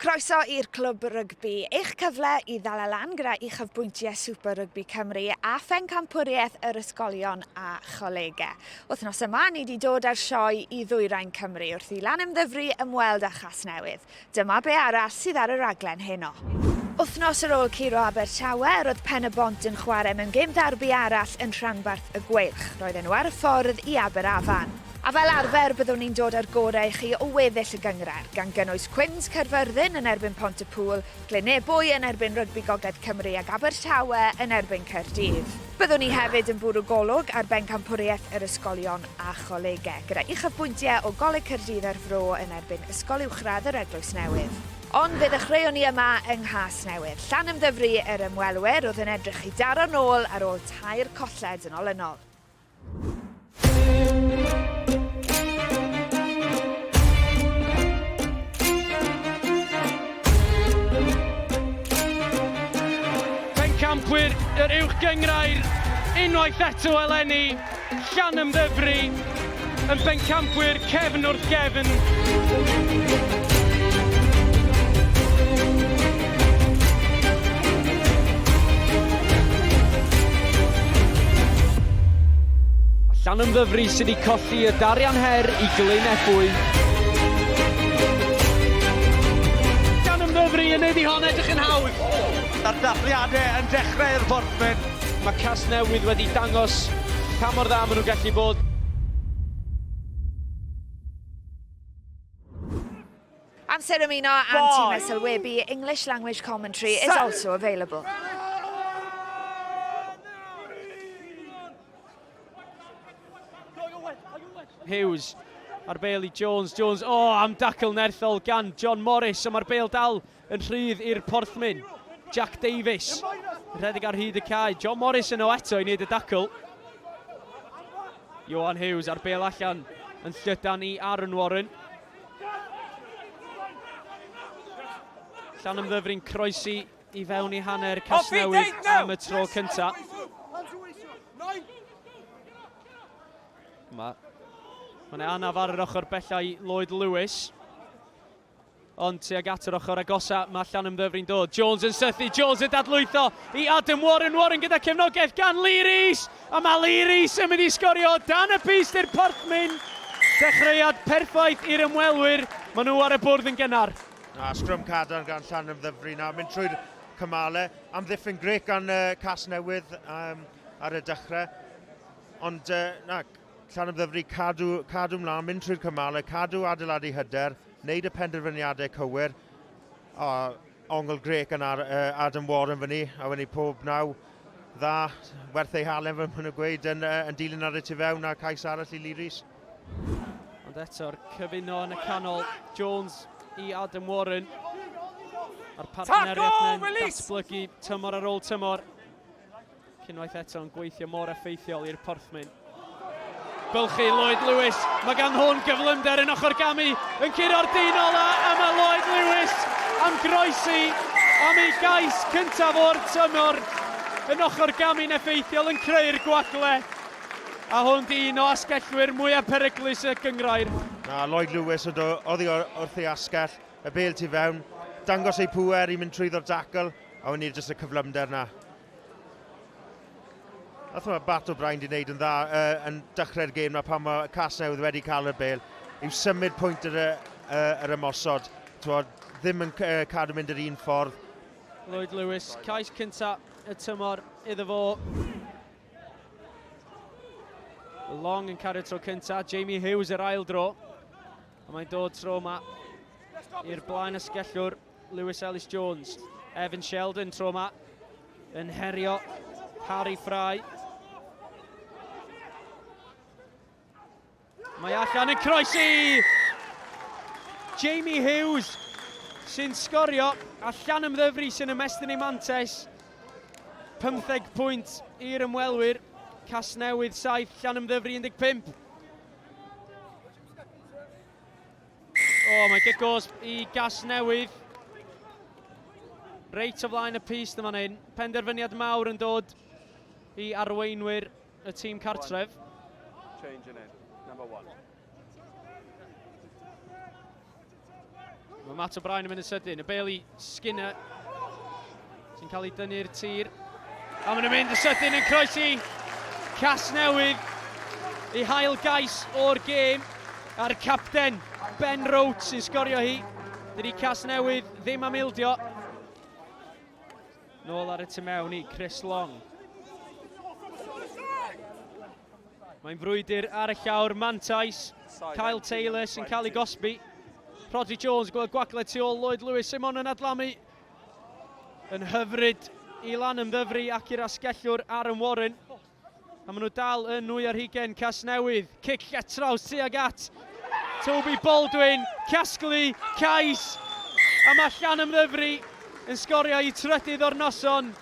Croeso i'r Clwb Rygbi. Eich cyfle i ddal lan gyda Uchafbwyntiau Super Rygbi Cymru a phencampwriaeth yr ysgolion a cholegau. Wythnos yma ni wedi dod ar sioe i ddwyrain Cymru wrth i Llanymddyfri ymweld â Casnewydd. Dyma be arall sydd ar y raglen heno. Wythnos ar ôl curo Abertawe, roedd Pen y Bont yn chwarae mewn gêm derby arall yn Rhanbarth y Gweilch. Roedden nhw ar y ffordd i Aberafan. A fel arfer byddwn ni'n dod ar gorau i chi o weddill y gyngred, gan gynnwys Cwins Caerfyrddin yn erbyn Pontypool, Glynebwy yn erbyn Rygbi Gogledd Cymru ac Abertawe yn erbyn Caerdydd. Byddwn ni hefyd yn bwrw golwg ar bencampwriaeth yr ysgolion a cholegau, gyda Uchafbwyntiau o Goleg Caerdydd ar Fro yn erbyn Ysgol Uwchradd yr Eglwys Newydd. Ond fe ddechreuwn ni yma yng Casnewydd. Llanymddyfri yr ymwelwyr oedd yn edrych i daro nôl ar ôl tair colled yn olynol. Campwyr yr uwch gyngrair, unwaith eto eleni, Llanymddyfri, yn bencampwyr cefn wrth gefn. Llanymddyfri sydd wedi colli y darian her i Glynebwy. Llanymddyfri yn neud i hon edrych yn hawdd. A'r dathliadau yn dechrau'r borthyn. Mae Casnewydd wedi dangos pa mor dda maen nhw'n gallu bod. Amser ymuno am Clwb. English language commentary is also available. Hughes ar bêl i Jones. Jones, am dacl nerthol gan John Morris, a mae'r bêl dal yn rhydd i'r porthmyn. Jack Davies, rhedeg ar hyd y cae. John Morris yn o eto i wneud y dacl. Johan Hughes ar bêl allan yn llydan i Aaron Warren. Llanymddyfri'n croesi i fewn i hanner Casnewydd am y tro cynta. Mae'n anaf ar yr ochr bella i Lloyd Lewis. Ond tuag at yr ochr agosa, mae Llanymddyfri'n dod. Jones yn sythu, Jones yn dadlwytho i Adam Warren. Warren gyda cefnogaeth gan Lee Rees. A mae Lee Rees yn mynd i sgorio dan y pist i'r porthmyn. Dechreuad perffaith i'r ymwelwyr. Maen nhw ar y bwrdd yn gynnar. Strwm cadarn gan Llanymddyfri na. Mynd trwy'r cymalau. Amddiffyn grec gan Casnewydd ar y dechrau. Ond Llanymddyfri cadw mlaen, mynd trwy'r cymalau, cadw adeiladu hyder. Wneud y penderfyniadau cywir. Ongl grec yn Adam Warren fyny, a fyny pob naw dda, werth ei halen fy mwyn y gweud, yn dilyn ar y tu fewn a cais arall i Lee Rees. Ond eto'r cyfuno yn y canol, Jones i Adam Warren. A'r partneriaeth yn datblygu tymor ar ôl tymor. Cynwaith eto yn gweithio mor effeithiol i'r porthmyn. Bylchu Lloyd Lewis, mae gan hwn gyflymder yn ochr gamu, yn curo'r dyn ola, a mae Lloyd Lewis am groesi am ei gais cyntaf o'r tymor yn ochr gamu'n effeithiol yn creu'r gwagle. A hwn di un o asgellwyr mwyaf peryglus y gyngrair. Lloyd Lewis oedd hi wrth ei asgell, y bêl tu fewn, dangos ei pŵer i mynd trwyddo'r dacl, a wna'n jyst y cyflymder na. Nath mae Bat O'Brien wedi gwneud yn dda yn dechrau'r gêm na pan mae Casnewydd wedi cael y bêl i'w symud pwynt yr ymosod. Ddim yn cadw mynd yr un ffordd. Lloyd Lewis, cais cynta y tymor iddo fo. Long yn cario tro cynta, Jamie Hughes yr ail dro. A mae'n dod tro yma i'r blaen ysgellwr Lewis Ellis Jones. Evan Sheldon tro yma yn herio Harry Fry. Mae allan yn croesi! Jamie Hughes sy'n sgorio a Llanymddyfri sy'n ymestyn ei mantes. 15 pwynt i'r ymwelwyr. Casnewydd 7, Llanymddyfri 15. Mae gigosb i Casnewydd. Reit o flaen y pist yma hyn. Penderfyniad mawr yn dod i arweinwyr y tîm cartref. Mae Matt O'Brien yn mynd yn sydyn. Y Bailey Skinner sy'n cael ei dynnu'r tir. A maen nhw'n mynd yn sydyn yn croesi Casnewydd i hael gais o'r gêm a'r capten Ben Rownd sy'n sgorio hi. Dydy Casnewydd ddim am ildio. Nôl ar y tu mewn i Chris Long. Mae'n frwydr ar y llawr mantais. Kyle Taylor sy'n cael ei gosbi. Rodri Jones gweld gwagle tu ôl Lloyd Lewis. Simon yn adlamu. Yn hyfryd i Llanymddyfri ac i'r asgellwr Aaron Warren. A maen nhw dal yn nwy ar hugen Casnewydd. Cic lletraws tuag at Toby Baldwin, casglu, cais. A mae Llanymddyfri yn sgorio i trydydd o'r noson.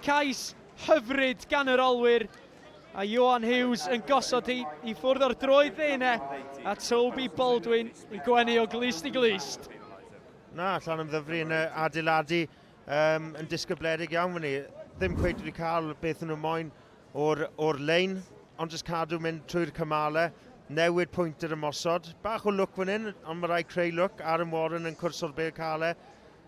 Cais hyfryd gan yr olwyr. A Johan Hughes yn gosod hi i ffwrdd o'r droed ddene. A Toby Baldwin yn gwenu o glist i glist. Na, Llanymddyfri yn adeiladu yn disgybledig iawn fan ni. Ddim cweith wedi cael beth yn y moyn o'r lein, ond jyst cadw mynd trwy'r cymalau. Newid pwynt yr ymosod. Bach o look fan hyn, ond mae rai creu look. Aaron Warren yn cwrs o'r bel cael e.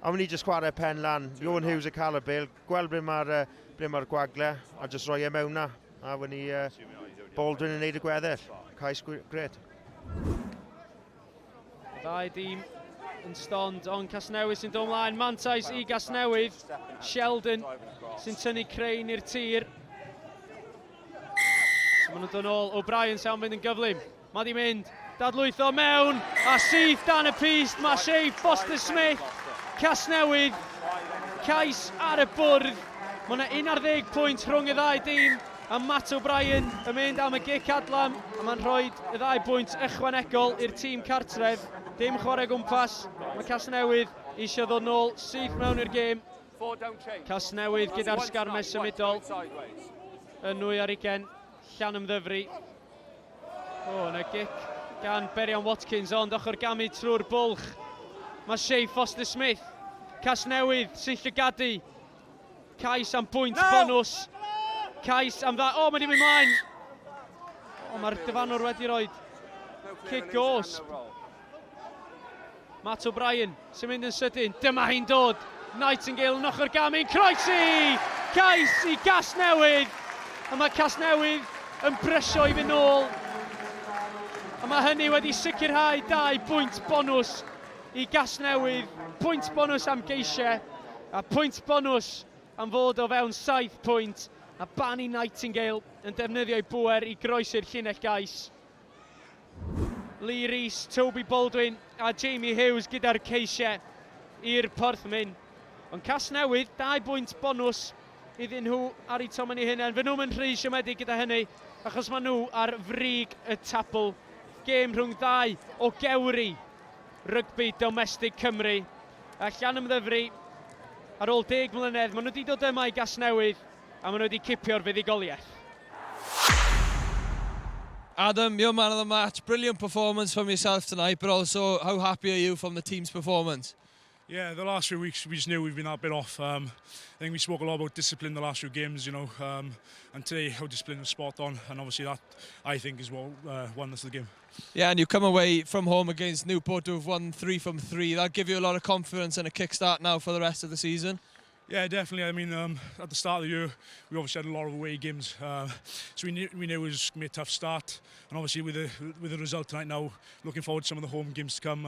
A mynd i jyst chwarae pen lan. Johan Hughes yn cael y bel. Gweld ble mae'r gwagle a jyst rhoi e mewn na. A wyn ni Baldwin yn neud y gweddill. Cais gret. Ddau dîm yn stond, ond Casnewydd sy'n dod ymlaen. Mantais i Casnewydd. Sheldon sy'n tynnu Crane i'r tir. So maen nhw'n dod nôl. O'Brien sa'n mynd yn gyflym. Mae di mynd. Dadlwytho mewn. A syth dan y pist. Mae Shea Foster-Smith. Casnewydd. Cais ar y bwrdd. Mae yna 11 pwynt rhwng y ddau dîm. A Matt O'Brien yn mynd am y gic adlam. A mae'n rhoi y 2 pwynt ychwanegol i'r tîm cartref. Dim chwarae gwmpas. Mae Casnewydd eisiau ddod nôl syth mewn i'r gêm. Casnewydd gyda'r sgarmes symudol. Yn nwy ar ugen. Llanymddyfri. Yna gic gan Berian Watkins, ond ochr gamu trwy'r bwlch. Mae Shea Foster-Smith. Casnewydd sy'n llygadu. Cais am bwynt bonus. Cais am dda. O, mae di mynd mlaen. O, mae'r dyfanwr wedi rhoi kick gosb. Matt O'Brien sy'n mynd yn sydyn. Dyma hi'n dod. Nightingale yn ochr gamu. Croesi! Cais i Casnewydd. A mae Casnewydd yn brysio i fynd nôl. A mae hynny wedi sicrhau 2 pwynt bonus i Casnewydd. Pwynt bonus am geisiau. A pwynt bonus am fod o fewn 7 pwynt. A Banny Nightingale yn defnyddio'i bwer i groesi'r llinell gais. Lee Rees, Toby Baldwin a Jamie Hughes gyda'r ceisiau i'r porthmyn. Ond Casnewydd, 2 pwynt bonus iddyn nhw ar eu tomyn i hynny. Fy nhw'n mynd rhy siomedig gyda hynny, achos maen nhw ar frig y tabl. Gêm rhwng 2 o gewri rygbi domestig Cymru. A Llanymddyfri, ar ôl 10 mlynedd, maen nhw wedi dod yma i Casnewydd a maen nhw wedi cipio'r fuddigoliaeth. Adam, you're man of the match. Brilliant performance from yourself tonight, but also how happy are you from the team's performance? Yeah, the last few weeks we just knew we've been that bit off. I think we spoke a lot about discipline the last few games, and today our discipline was spot on, and obviously that, I think, is what won us the game. Yeah, and you come away from home against Newport to have won 3 from 3. That'll give you a lot of confidence and a kickstart now for the rest of the season. Yeah, definitely. I mean, at the start of the year, we obviously had a lot of away games, so we knew it was going to be a tough start. And obviously, with the result tonight now, looking forward to some of the home games to come.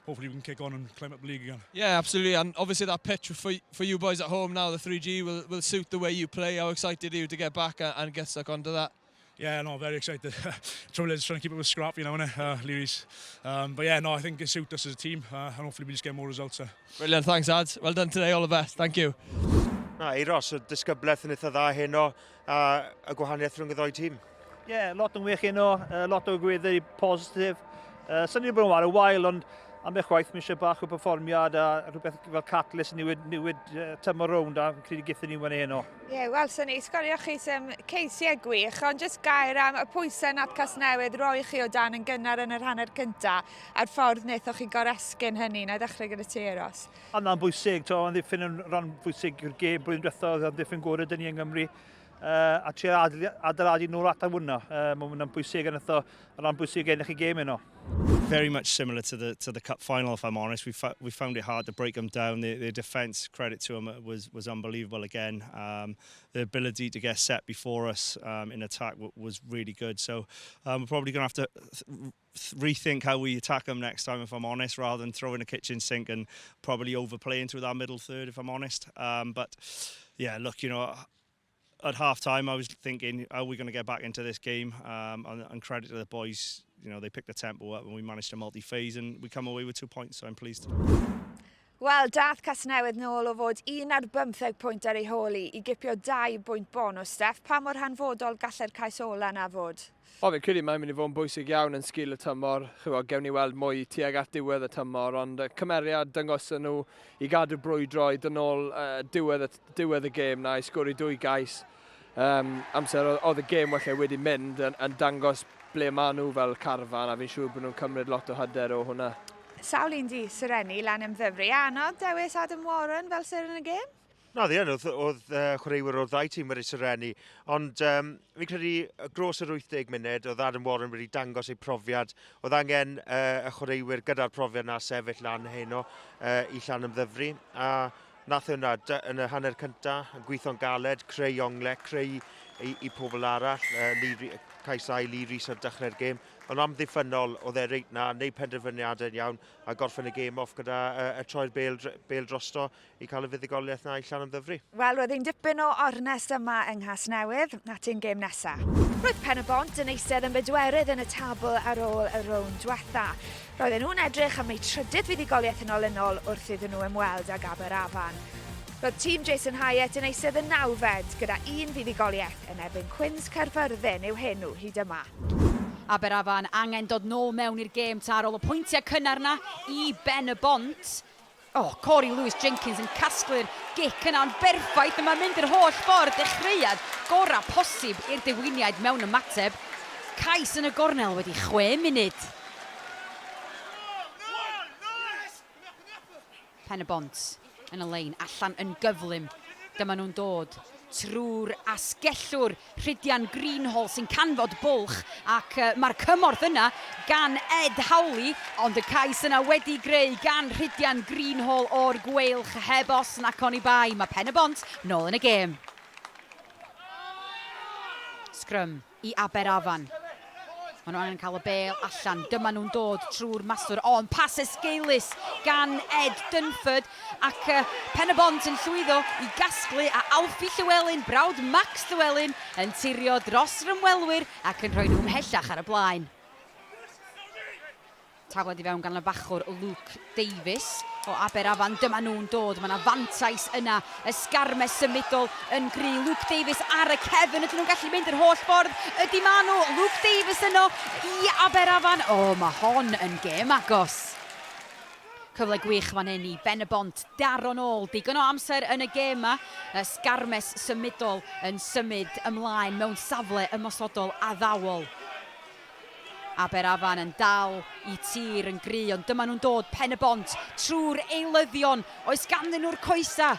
Hopefully, we can kick on and climb up the league again. Yeah, absolutely. And obviously, that pitch for you boys at home now, the 3G, will suit the way you play. How excited are you to get back and get stuck onto that? Yeah, no, very excited. Trouble is trying to keep it with scrap, Lewis. But yeah, no, I think it suits us as a team, and hopefully we just get more results. Brilliant, thanks, lads. Well done today, all the best. Thank you. Na, Eiros, y disgybleth yn eitha dda heno, a y gwahaniaeth rhwng y ddoi tîm. Yeah, lot yn wych heno, lot o gweddau positif. Sy'n ni bod yn war y wael, ond am eich waith mi eisiau bach o perfformiad a rhywbeth fel catalyst newid tymor rownd a credu gyda ni wedi heno. Ie, wel, sy'n ni sgorio chi ceisiau gwych, ond jyst gair am y pwysau nad Casnewydd roi chi o dan yn gynnar yn yr hanner cyntaf a'r ffordd wnaethoch chi goresgyn hynny na ddechrau gyda ti Eiros. Ond na'n bwysig, ond ddiffyn yn rhan bwysig i'r gêm blwyddyn diwethaf, oedd yn ddiffyn gorau dyn ni yng Nghymru. a trio adeiladu nhw'r atan hwnna. Mae hwnna'n bwysig yn ytho, o ran bwysig ennill i gêm yno. Very much similar to the cup final, if I'm honest. We found it hard to break them down. Their defence, credit to them, was unbelievable again. The ability to get set before us in attack was really good. So we're probably going to have to rethink how we attack them next time, if I'm honest, rather than throwing a kitchen sink and probably overplaying through that middle third, if I'm honest. But yeah, look, you know, at half time I was thinking, how are we going to get back into this game? And credit to the boys, you know, they picked the tempo up and we managed to multi-phase and we come away with 2 points, so I'm pleased. Wel, dath Casnewydd nôl o fod 1 ar 15 pwynt ar ei holi i gipio 2 bwynt bonus, Steff. Pa mor hanfodol gallai'r cais ola na fod? O, fi'n credu mae'n mynd i fod yn bwysig iawn yn sgil y tymor. Gewn ni weld mwy tuag at diwedd y tymor, ond cymeriad dyngos yn nhw i gadw brwydro i dyn ôl diwedd y gêm na, i sgori 2 gais. Amser oedd y gêm felly wedi mynd yn dangos ble maen nhw fel carfan, a fi'n siŵr bod nhw'n cymryd lot o hyder o hwnna. Sawl un di syrenu Llanymddyfri. Anodd dewis Adam Warren fel syr yn y gêm? Na, ddyn, oedd chwaraewyr o'r ddau tîm wedi syrenu, ond fi'n credu gros yr 80 munud, oedd Adam Warren wedi dangos ei profiad, oedd angen y chwaraewyr gyda'r profiad na sefyll lan heno i Llanymddyfri, a nath hwnna yn y hanner cyntaf, yn gweithio'n galed, creu onglau, creu i pobl arall, caisau Lee Rhys ar dechrau'r gêm, ond amddiffynol oedd reit na, neu penderfyniadau'n iawn a gorffen y gêm off gyda y troi'r bêl drosto i cael y fuddugoliaeth na i Llanymddyfri. Wel, roedd hi'n dipyn o ornest yma yng Nghasnewydd, at ein gêm nesaf. Roedd Pen y Bont yn eistedd yn bedwerydd yn y tabl ar ôl y rownd diwetha. Roedden nhw'n edrych am eu trydydd fuddugoliaeth yn olynol wrth iddyn nhw ymweld ag Aberafan. Roedd tîm Jason Hyatt yn eistedd yn 9fed gyda 1 fuddugoliaeth yn erbyn Cwins Caerfyrddin i'w henw hyd yma. Aberafan angen dod nôl mewn i'r gêm ar ôl y pwyntiau cynnar na i Ben y Bont. Corey Lewis-Jenkins yn casglu'r gic yna'n berffaith, a mae'n mynd yr holl ffordd, dechreuad gorau posib i'r dewiniad mewn ymateb. Cais yn y gornel wedi 6 munud. Pen y Bont yn y lein, allan yn gyflym. Dyma nhw'n dod trwy'r asgellwr Rhydian Greenhall sy'n canfod bwlch, ac mae'r cymorth yna gan Ed Hawley, ond y cais yna wedi greu gan Rhydian Greenhall o'r gweilch heb os nac on i bai. Mae Pen y Bont nôl yn y gêm. Scrum i Aberafan. Maen nhw angen cael y bêl allan. Dyma nhw'n dod trwy'r maswr. Yn pas esgeulus gan Ed Dunford. Ac Pen y Bont yn llwyddo i gasglu a Alfie Llywelyn, brawd Max Llywelyn, yn tirio dros rymwelwyr ac yn rhoi nhw ymhellach ar y blaen. Tafled i fewn gan y bachwr Luke Davies o Aberafan. Dyma nhw'n dod. Mae yna fantais yna. Ysgarmes symudol yn gry. Luke Davies ar y cefn. Ydyn nhw'n gallu mynd yr holl ffordd? Ydy maen nhw. Luke Davies yno i Aberafan. Mae hon yn gêm agos. Cyfle gwych fan hyn i Ben y Bont daro nôl. Digon o amser yn y gêm yma. Ysgarmes symudol yn symud ymlaen mewn safle ymosodol addawol. Aberafan yn dal i tir yn gry, ond dyma nhw'n dod Pen y Bont trwy'r eilyddion. Oes ganddyn nhw'r coesa.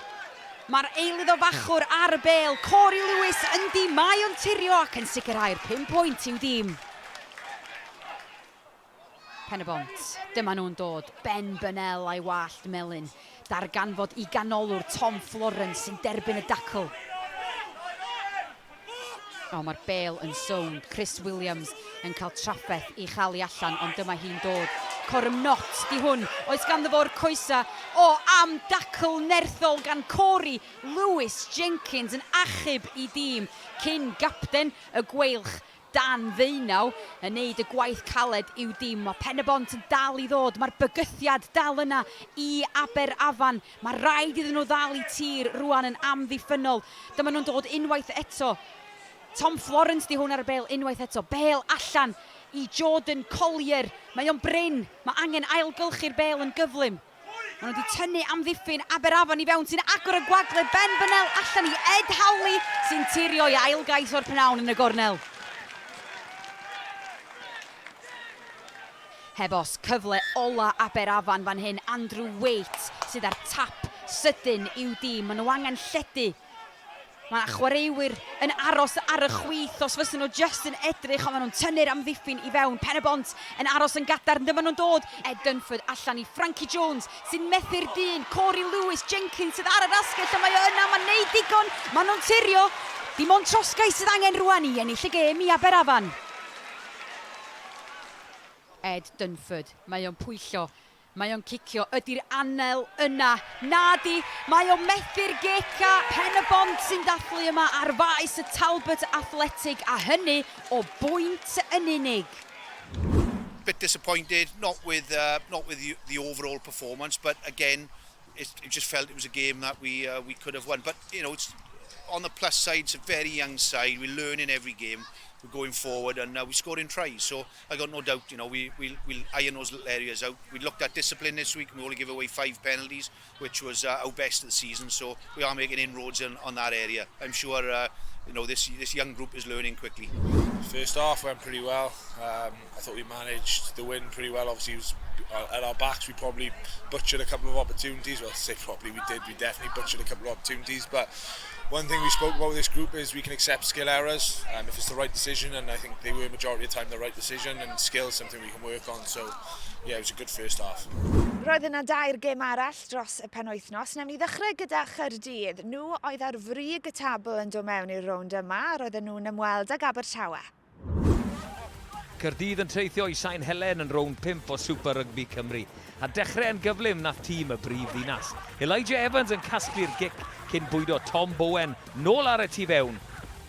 Mae'r eilydd o fachwr ar y bêl. Corey Lewis yn dimau o'n tirio ac yn sicrhau'r 5 pwynt i'w dîm. Pen y Bont. Dyma nhw'n dod. Ben Bynel a'i wallt melyn. Darganfod i ganolwr Tom Florence sy'n derbyn y dacl. Mae'r bêl yn sownd. Chris Williams yn cael trafferth i chael allan, ond dyma hi'n dod. Corymnot di hwn. Oes ganddo fo'r coesa am dacl nerthol gan Corey Lewis-Jenkins yn achub i dîm cyn gapten y gweilch Dan Ddeunaw yn neud y gwaith caled i'w dîm. Mae Pen y Bont yn dal i ddod. Mae'r bygythiad dal yna i Aberafan. Mae rhaid iddyn nhw ddal i tir rwan yn amddiffynol. Dyma nhw'n dod unwaith eto. Tom Florence di hwn ar y bêl unwaith eto. Bêl allan i Jordan Collier. Mae o'n bryn. Mae angen ailgylchu'r bêl yn gyflym. Maen nhw wedi tynnu amddiffyn Aberafan i fewn sy'n agor y gwagle. Ben Bynel allan i Ed Hawley sy'n tirio i ailgais o'r pnawn yn y gornel. Hebos, cyfle ola Aberafan fan hyn. Andrew Waite sydd ar tap sydyn i'w dîm. Maen nhw angen lledu. Mae chwaraewyr yn aros ar y chwith os fyddwn nhw just yn edrych, ond maen nhw'n tynnu'r amddiffyn i fewn. Pen y bont yn aros yn gadarn, dyma nhw'n dod. Ed Dunford allan i Frankie Jones sy'n methu'r dyn. Corey Lewis Jenkins sydd ar yr asgell, a mae o yna, mae'n neud digon. Maen nhw'n tirio. Dim ond trosgau sydd angen rwan i ennill y gêm i Aberafan. Ed Dunford, mae o'n pwyllo. Mae o'n cicio, ydy'r anel yna. Nadi, mae o'n methu'r geca. Pen y bont sy'n dathlu yma ar faes y Talbot Athletic, a hynny o bwynt yn unig. Bit disappointed, not with the overall performance, but again, it just felt it was a game that we could have won. But you know, it's on the plus side, it's a very young side. We're learning every game. We're going forward, and we're scoring tries. So I got no doubt, you know, we'll iron those little areas out. We looked at discipline this week, and we only gave away 5 penalties, which was our best of the season. So we are making inroads on that area. I'm sure, you know, this young group is learning quickly. First half went pretty well. I thought we managed the win pretty well. Obviously, it was at our backs. We probably butchered a couple of opportunities. Well, I say probably, we did. We definitely butchered a couple of opportunities, but one thing we spoke about with this group is we can accept skill errors if it's the right decision, and I think they were majority of the time the right decision, and skill is something we can work on. So yeah, it was a good first half. Roedd yna 2 gêm arall dros y penwythnos. Newn ni ddechrau gyda Chaerdydd. Nhw oedd ar frig y tabl yn dod mewn i'r rownd yma, roedden nhw'n ymweld ag Abertawe. Caerdydd yn treithio i Sain Helen yn rownd 5 o Super Rygbi Cymru. A dechrau yn gyflym nath tîm y brif ddinas. Elijah Evans yn casglu'r gic cyn bwydo Tom Bowen nôl ar y tu fewn.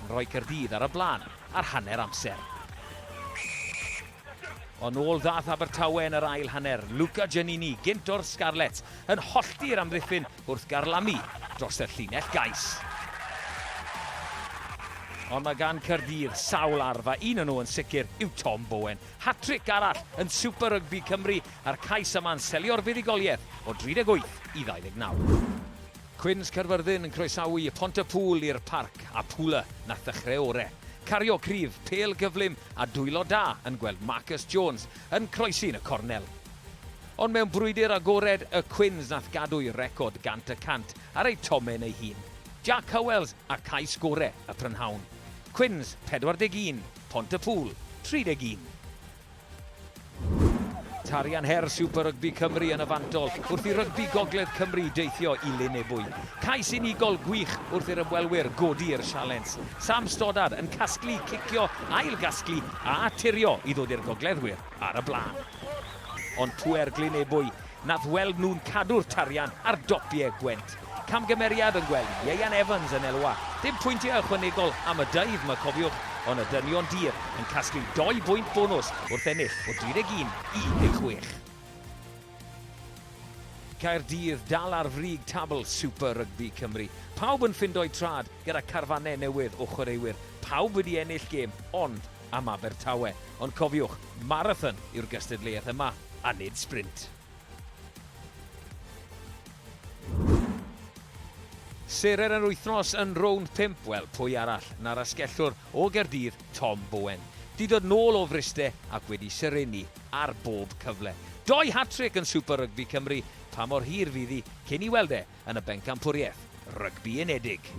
Yn rhoi Caerdydd ar y blaen ar hanner amser. O nôl ddath Abertawe yn yr ail hanner. Luca Giannini, gynt o'r Scarlets, yn hollti'r amddiffyn wrth garlamu dros y llinell gais. Ond mae gan Caerdydd sawl arfa, un yn nhw yn sicr yw Tom Bowen. Hat-trick arall yn Super Rygbi Cymru a'r cais yma'n selio'r fuddugoliaeth o 38 i 29. Quins Caerfyrddin yn croesawu y Pontypool i'r parc a Pwla nath ddechrau ore. Cario cryf, pêl gyflym a dwylo da yn gweld Marcus Jones yn croesi yn y cornel. Ond mewn brwydr agored, y Quins nath gadw'i record 100% ar ei tomen ei hun. Jack Howells a cais gore y prynhawn. Quins 41, Pontypool 31. Tarian her Super Rygbi Cymru yn y fantol wrth i Rygbi Gogledd Cymru deithio i Llanymddyfri. Cais unigol gwych wrth i'r ymwelwyr godi'r sialens. Sam Stoddard yn casglu, cicio, ail-gasglu a tirio i ddod i'r gogleddwyr ar y blaen. Ond pwer Llanymddyfri nath weld nhw'n cadw'r tarian ar dopiau gwent. Camgymeriad yn gweld Ieuan Evans yn elwa. Dim pwyntiau ychwanegol am y daith mae cofiwch, ond y dynion dir yn casglu 2 bwynt bonus wrth ennill o 31 i 16. Caerdydd dal ar frig tabl Super Rygbi Cymru. Pawb yn ffindo'i trad gyda carfannau newydd o chwaraewyr. Pawb wedi ennill gêm, ond am Abertawe. Ond cofiwch, marathon yw'r gystadleuaeth yma, a nid sprint. Serer yn wythnos yn rownd 5, wel, pwy arall na'r asgellwr o Gaerdydd, Tom Bowen. Di dod nôl o Fryste ac wedi sereni ar bob cyfle. 2 hat-trick yn Super Rygbi Cymru, pa mor hir fydd hi cyn i weld e yn y bencampwriaeth Rygbi Unedig.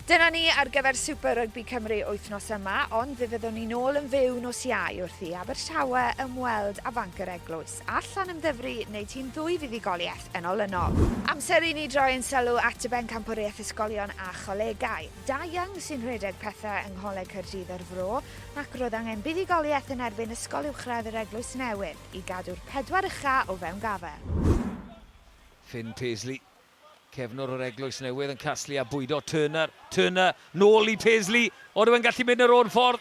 Dyna ni ar gyfer Super Rygbi Cymru wythnos yma, ond fe fyddwn ni nôl yn fyw nos Iau wrth i Abertawe ymweld a Fancr Eglwys a Llanymddyfri neu tîm 2 fuddugoliaeth yn olynol. Amser i ni droi yn sylw at y bencampwriaeth ysgolion a cholegau. 2 young sy'n rhedeg pethau yng Ngholeg Caerdydd ar Fro, ac roedd angen buddugoliaeth yn erbyn ysgol uwchradd yr Eglwys Newydd i gadw'r 4 ucha o fewn gafer. Finn Paisley. Cefnwr o'r Eglwys Newydd yn casglu a bwydo Turner. Turner, nôl i Paisley. Oedden nhw'n gallu mynd yr o'r ffordd.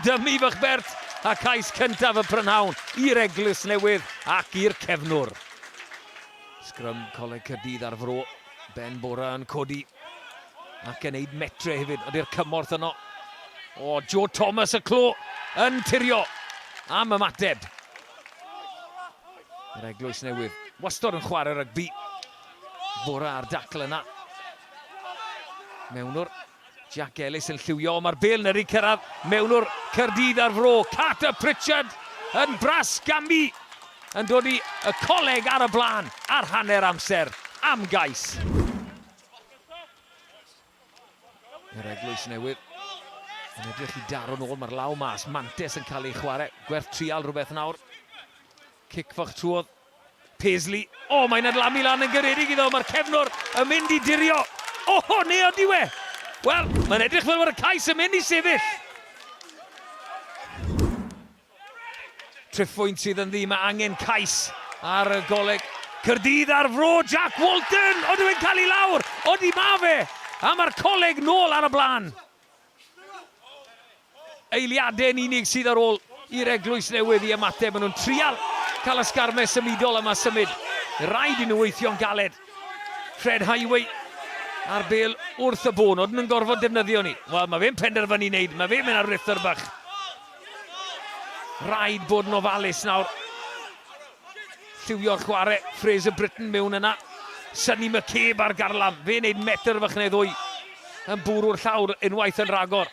Dymu fych Bert a cais cyntaf y prynhawn i'r Eglwys Newydd ac i'r cefnwr. Sgrym Coleg Caerdydd ar Fro. Ben Bora yn codi ac yn neud metre hefyd. Ydy'r cymorth yno. Joe Thomas y clo yn tirio am ymateb. Yr Eglwys Newydd wastod yn chwarae rygbi. Bora ar dacl yna. Mewnwr, Jack Ellis yn lliwio, mae'r bêl yn yr i cyrraedd. Mewnwr Caerdydd ar Fro, Carter Pritchard yn bras gambi. Yn dod i y coleg ar y blaen ar hanner amser am gais. Yr Eglwys Newydd. Yn edrych i daro nôl, mae'r law mas. Mantes yn cael ei chwarae. Gwerth trial rhywbeth nawr. Cic fach trwodd. Paisley. O, mae'n adlamu lan yn gyredig iddo. Mae'r cefnwr yn mynd i dirio. O, neu o diwe. Wel, mae'n edrych fel mae'r cais yn mynd i sefyll. Triffwynt sydd yn ddi, mae angen cais ar y goleg. Cyrdydd ar fro, Jack Walton. O, dwi'n cael ei lawr. O, di ma fe. A mae'r coleg nôl ar y blaen. Eiliadau'n unig sydd ar ôl i'r Eglwys Newydd i ymateb. Maen nhw'n trial cael ysgarmau symudol yma symud. Rhaid i nhw weithio'n galed. Fred Highway ar bel wrth y bonod yn gorfod defnyddio ni. Wel, mae fe'n penderfynu wneud. Mae fe'n mynd ar rifftr bach. Rhaid bod yn ofalus nawr. Lliwio'r chwarae. Fraser Britton mewn yna. Sonny McCabe ar garlam. Fe'n neud metr fach neu ddwy. Yn bwrw'r llawr unwaith yn ragor.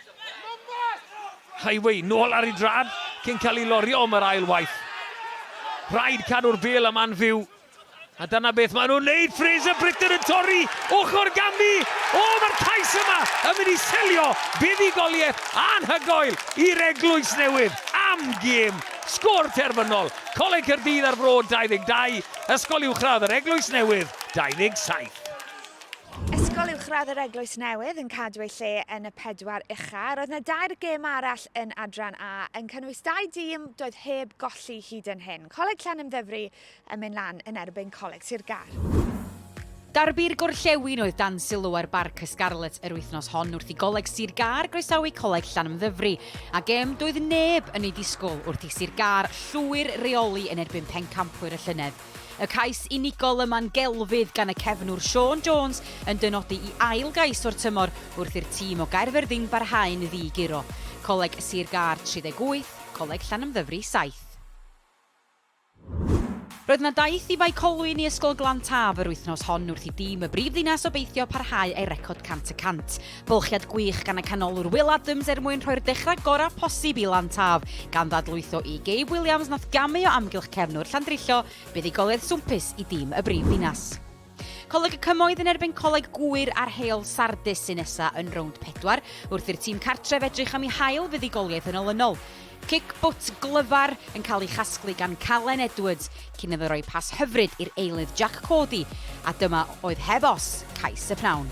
Highway nôl ar ei drad. Cyn cael ei lorio am yr ail waith. Rhaid cadw'r bel am anfyw. A dyna beth maen nhw'n neud. Fraser Britton yn torri. Ochr gambi. O, mae'r cais yma yn mynd i selio buddigoliaeth anhygoel i'r Eglwys Newydd. Am gêm. Sgôr terfynol. Coleg Caerdydd ar fro 22. Ysgol uwchradd yr Eglwys Newydd 27. Ysgol uwchradd yr Eglwys Newydd yn cadw ei lle yn y 4 uchaf. Roedd yna 2 gêm arall yn adran A yn cynnwys 2 dîm doedd heb golli hyd yn hyn. Coleg Llanymddyfri yn mynd lan yn erbyn Coleg Sir Gar. Darbu'r gorllewin oedd dan sylw ar Barc y Scarlet yr wythnos hon wrth i Goleg Sir Gar groesawu Coleg Llanymddyfri. A gêm doedd neb yn ei disgwyl wrth i Sir Gar llwyr reoli yn erbyn pencampwyr y llynedd. Y cais unigol yma'n gelfydd gan y cefnwr Sean Jones yn dynodi i ail gais o'r tymor wrth i'r tîm o Gaerfyrddin barhau'n ddigiro. Coleg Sir Gar 38, Coleg Llanymddyfri 7. Roedd yna daith i Colwyn i Ysgol Glantaf yr wythnos hon wrth i dîm y brifddinas obeithio parhau ei record 100%. Bylchiad gwych gan y canolwr Will Adams mwyn rhoi'r dechrau gorau posib i Lantaf, gan ddadlwytho i Gabe Williams nath gamu o amgylch cefnwr Llandrillo, buddigoliaeth swmpus i dîm y brifddinas. Coleg y Cymoedd yn erbyn Coleg Gwyr ar heol Sardis sy'n nesa yn rownd 4, wrth i'r tîm cartref edrych am ei hael fuddigoliaeth yn olynol. Cic bwt glyfar yn cael ei chasglu gan Calen Edwards cyn iddo roi pas hyfryd i'r eilydd Jack Cody, a dyma oedd heb os cais y pnawn.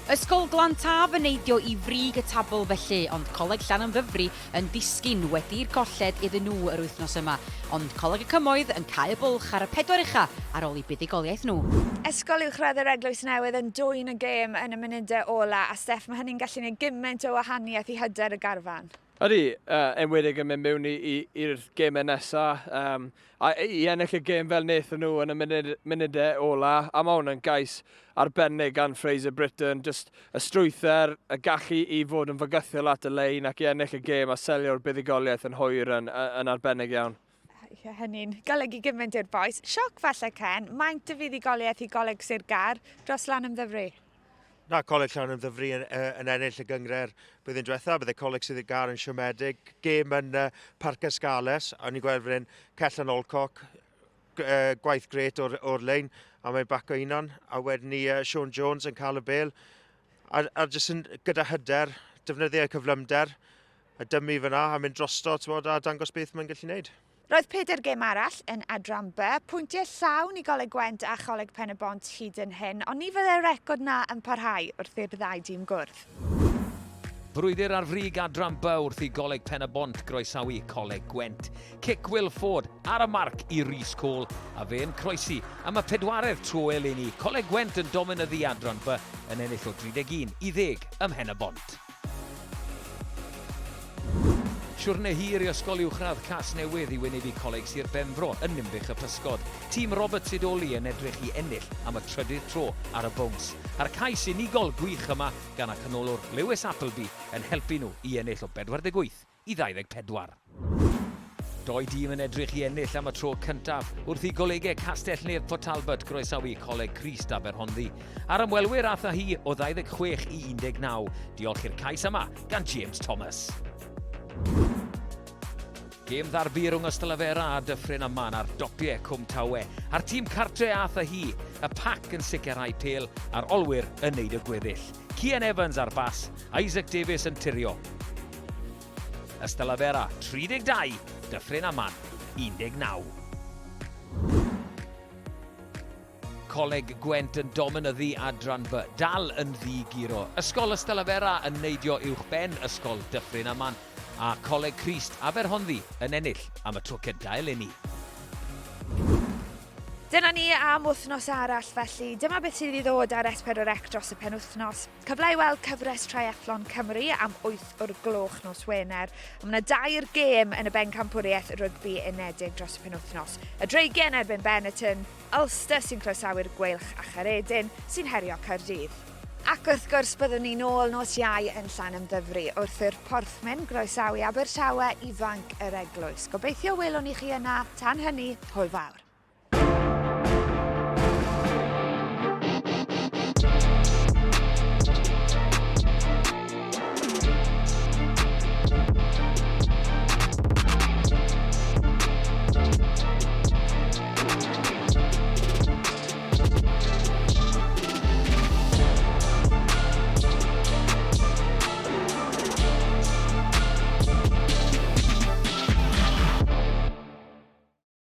Ysgol Glantaf yn neidio i frig y tabl felly, ond Coleg Llanymddyfri yn disgyn wedi'r colled iddyn nhw yr wythnos yma, ond Coleg y Cymoedd yn cael y bwlch ar y 4 uchaf ar ôl i buddigoliaeth nhw. Ysgol uwchradd yr Eglwys Newydd yn dwyn y gêm yn y munudau ola, a Steff, mae hynny'n gallu gwneud gymaint o wahaniaeth i hyder y garfan. Ydy, enwedig yn mynd mewn i'r gemau nesaf. A i ennill y gêm fel wnaethon nhw yn y munudau ola. A mae hwn yn gais arbennig gan Fraser Britton. Just y strwyther, y gallu i fod yn fygythiol at y lein ac i ennill y gêm a selio'r buddigoliaeth yn hwyr yn arbennig iawn. Hynny'n golygu gymaint i'r boes. Sioc falle, Ken, maint y fuddigoliaeth i Goleg Sir Gar dros Llanymddyfri? Na, Coleg Llanymddyfri yn ennill y gyngred blwyddyn diwethaf. Bydde Coleg Sir Gar yn siomedig. Gêm yn Parc Ysgales. A ni'n gweld fan Cellan Olcock. Gwaith gret o'r lein. A mae'n bac o unan. A wedyn ni Sean Jones yn cael y bel. A jyst yn gyda hyder, defnyddio cyflymder. A dymu fyna a mynd drosto a dangos beth mae'n gallu gwneud. Roedd 4 gêm arall yn adran B, pwyntiau llawn i Goleg Gwent a Choleg Pen y Bont hyd yn hyn, ond ni fydde'r record na yn parhau wrth i'r 2 dîm gwrdd. Brwydr ar frig adran B wrth i Goleg Pen y Bont groesawu Coleg Gwent. Cic Wilford ar y marc i Rhys Cole a fe'n croesi am y 4edd tro eleni. Coleg Gwent yn dominyddu adran B yn ennill o 31 i 10 ym Mhen y Bont. Siwrne hir i ysgol uwchradd Casnewydd i wynebu Coleg Sir Benfro yn Ninbych y Pysgod. Tîm Robert Sidoli yn edrych i ennill am y 3ydd tro ar y bowns. A'r cais unigol gwych yma gan y canolwr Lewis Appleby yn helpu nhw i ennill o 48 i 24. 2 dîm yn edrych i ennill am y tro cyntaf wrth i golegau Castellnedd Port Talbot groesawu Coleg Crist Aberhonddu. Ar ymwelwyr atha hi o 26 i 19. Diolch i'r cais yma gan James Thomas. Gêm ddarbu rhwng Ystylafera a Dyffryn Aman ar dopiau Cwm Tawe. A'r tîm cartre atha hi, y pac yn sicrhau pêl a'r olwyr yn neud y gweddill. Cian Evans ar bas, Isaac Davies yn tirio. Ystafera 32, Dyffryn Aman 19. Coleg Gwent yn dominyddu adran fy, dal yn ddigiro. Ysgol Ystafera yn neidio uwchben Ysgol Dyffryn Aman a Coleg Crist Aberhonddu yn ennill am y tro cynta eleni. Dyna ni am wythnos arall, felly dyma beth sydd i ddod ar S4C dros y penwythnos. Cyfle i weld cyfres Triathlon Cymru am 8 o'r gloch nos Wener. Mae yna 2 gêm yn y bencampwriaeth rygbi unedig dros y penwythnos. Y dreigen erbyn Benetton, Ulster sy'n croesawu'r Gweilch a Charedin sy'n herio Caerdydd. Ac wrth gwrs byddwn ni nôl nos Iau yn Llanymddyfri wrth i'r porthmen groesawu Abertawe ifanc yr eglwys. Gobeithio welwn i chi yna, tan hynny, hwyl fawr.